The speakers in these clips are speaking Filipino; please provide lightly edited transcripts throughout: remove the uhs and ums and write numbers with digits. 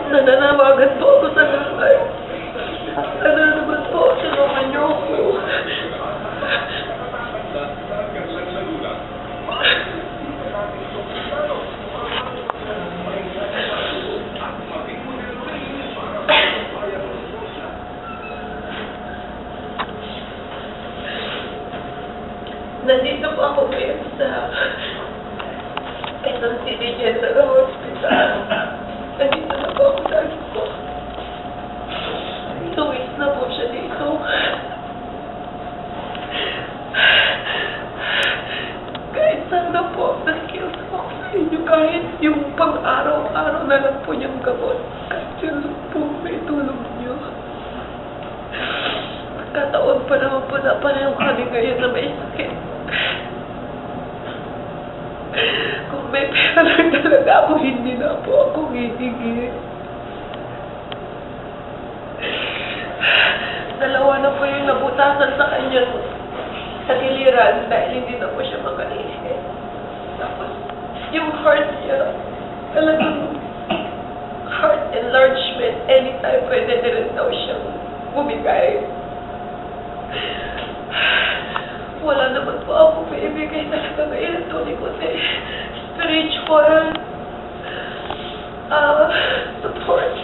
Nananawagan po ako sa nanay. Ano naman po, tulungan niyo ako. Nandito po ako ngayon sa City General Hospital. Nandito na po ako lagi po. 2 weeks na po siya dito. Kahit sana po, nakikiusap ako sa inyo kahit yung pang-araw-araw na lang po niyang gamot. Kahit yun lang po may tulong niyo. Magkataon pa naman po na pareho kami ngayon na may sakit. Kung may pera lang talaga ako, hindi na po ako hihingi. Dalawa na po yung nabutasan sa kanyang giliran dahil hindi na po siya makalihin. Tapos, yung heart niya, talagang heart enlargement, anytime pwede na rin daw siyang bumigay. Wala naman po ako maibigay talaga ngayon ito ni Kundi. Spiritual support.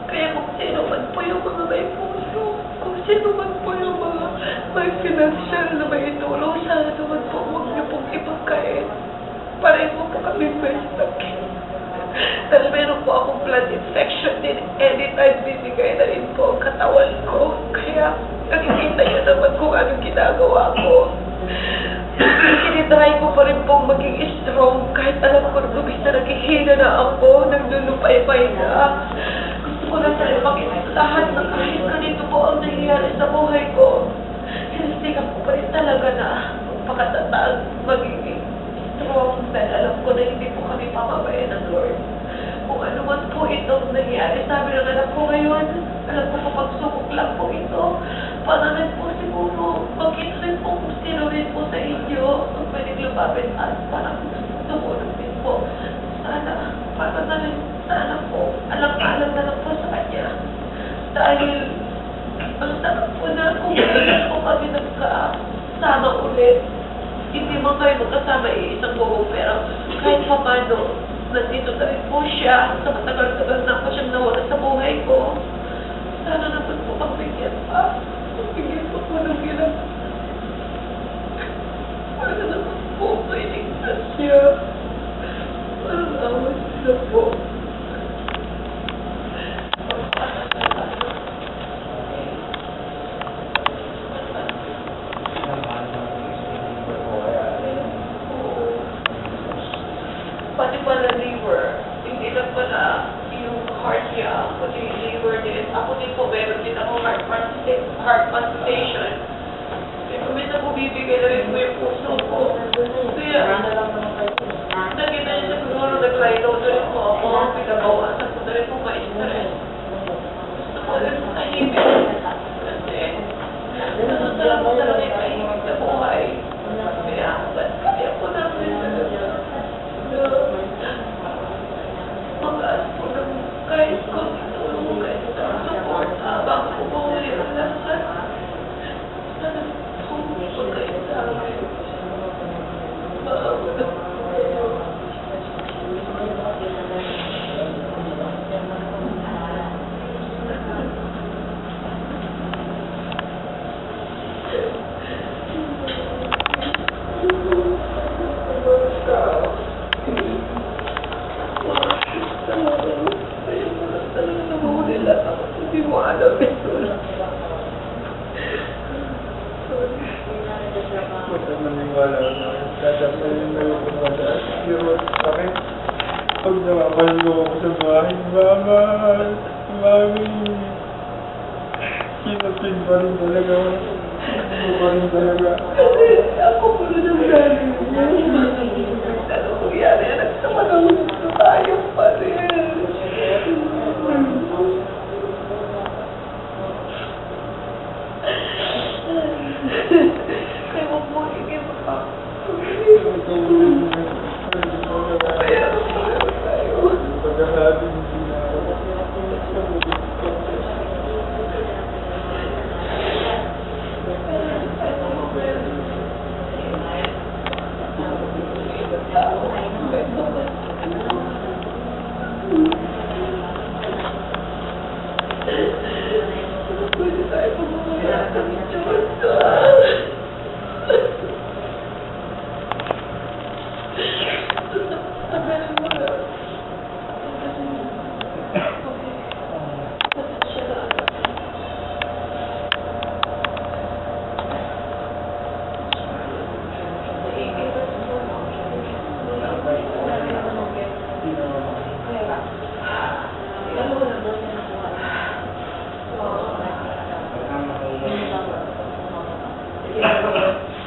Kaya kung sino man po yung mga may puso, kung sino man po yung mga may financial na may itulong, sana naman po huwag niyo pong ipagkain. Pareho po kami may sakit. Dahil meron po akong blood infection din. Anytime bibigay na rin po ang katawan ko. Kaya nakikita niyo naman kung anong ginagawa ko. Tinitry ko pa rin pong maging strong kahit alam ko na bumisa naghihina na ako, naglulupay-pay na. Gusto ko na tayo lahat na kahit ganito po ang nangyayari sa buhay ko. Sinisigan ko pa rin talaga na magpakatataag, magiging strong dahil alam ko na hindi po kami pamabayan ng Lord. Kung ano man po itong nangyari sa amin ng anak ko ngayon, alam ko po pagsubok lang po ito. Para rin po siguro, makita rin po kung sino rin po sa inyo ang pwedeng lumapit at parang tumulong din po. Sana, para na rin, sana po, alam-alam na lang po sa kanya. Dahil, ang sarap po na kung kailan po kami nagkasama ulit. Hindi mo kayo magkasama isang buong pero kahit pa paano, nandito na rin po siya. Sa matagal-tagal na po siyang nawala sa buhay ko. Sana naman po pagbigyan pa. Pagbigyan po po ng ilang. Sana naman po mailigtas siya. Parang awan sila po. Pati pala liver, hindi lang pala yung heart niya, pati yung liver din. Ako din po, meron din ako heart palpitation. Kaya kami na bumibigay na rin po yung puso ko. Kaya, nakita niya sa siguro, nag-lie down na rin po ako, pinagawasan ko na rin po ma-stress. Gusto ko rin po tahimik. Kasi, nasusalang ko talaga yung tahimik sa buhay. Kaya ako na rin mag-aas po ng kahit ko tulong kahit support bago po mawali ang lahat. Sana po kayo sa akin. Hindi mo alam ito lang. Basta maniwala na dadapalin na yung kumada. Yung sakit. Pag nawapalo ako sa bahay, Mama! Mami! Kinapin pa rin talaga. Kinapin pa rin talaga. Kasi ako po rin ang galing niya. Ano nangyari? Nagsama na gusto tayo pa rin. Kaya huwag mo higit pa.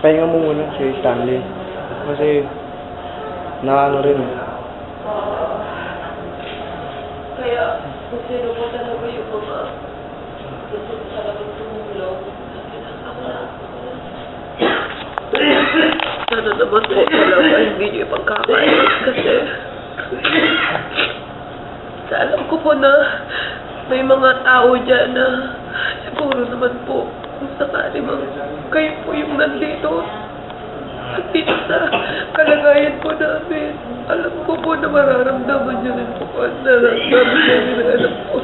Pahinga mo muna si Stanley. Kasi, naano rin. Kaya, kung sino po talaga yung mga gusto ko talagang tumulong, ako na. Sana naman po talaga hindi niyo ipagkakait kasi alam ko po na may mga tao dyan na siguro naman po kung sakali man kayo po yung nandito at dito sa kalagayan po namin. Alam ko po na mararamdaman niyo rin po at nararamdaman niyo rin alam ko.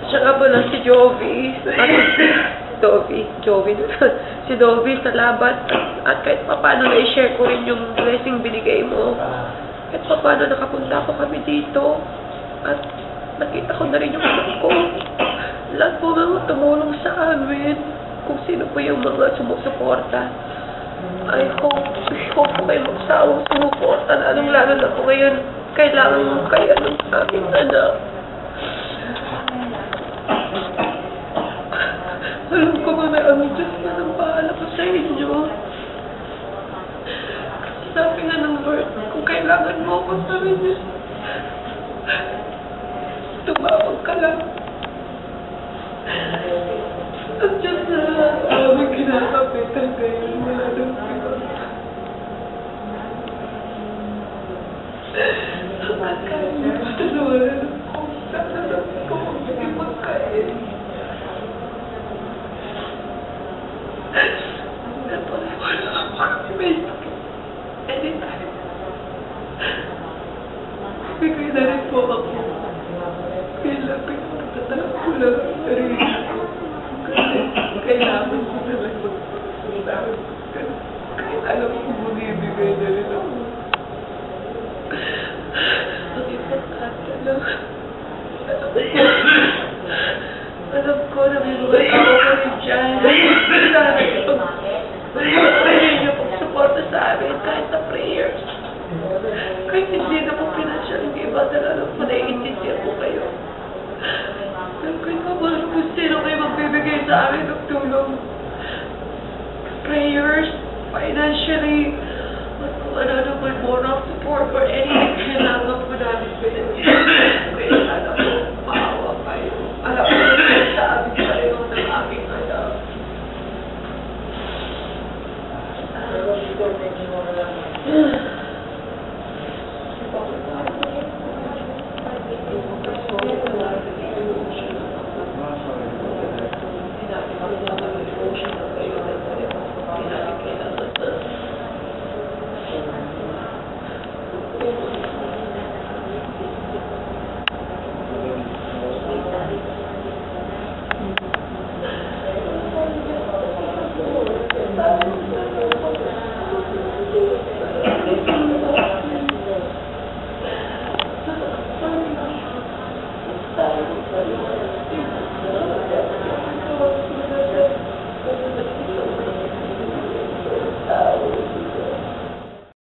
Siya nga pala si Jovi. Si Jovi, salamat. At kahit paano na-share ko rin yung blessing binigay mo. Kahit paano nakapunta po kami dito. At nakita ko na rin yung anak ko. Lahat po mga tumulong sa amin. Kung sino po yung mga sumusuporta. I hope po kayo magsawang sumuporta. Lalong-lalo na po ngayon. Kailangan mo kaya ng aking anak. Alam ko ba na ang Diyos na nang bahala ko sa inyo. Sabi nga ng Lord, kung kailangan mo ako sa inyo, tumawag ka lang. Ang Diyos na aming kinakapitan ngayon, wala nang sigot. At kaya niyo patalawanan ako, sana lang ko magbigay magkain. Bigay na rin po ako. Kailangan pinagtatanong ko lang ang sarili ko. Kasi kailangan ko na lang magpapagsabi. Kahit alam ko magbibigay na rin ako. Ang importante lang. Alam ko na may mga tao ko rin dyan. Sana pag-pray niyo pong suporta sa amin kahit sa prayers. Kahit hindi na po pinasya, hindi ba talaga po naiintindihan po kayo. Alam ko yung mga kung sino kayo magbibigay sa amin ng tulong. Prayers, financially, at kung ano may moral support or anything kailangan po namin pinagyan. Kaya sana po, maawa kayo. Alam ko na sa amin kayo ng aking anak.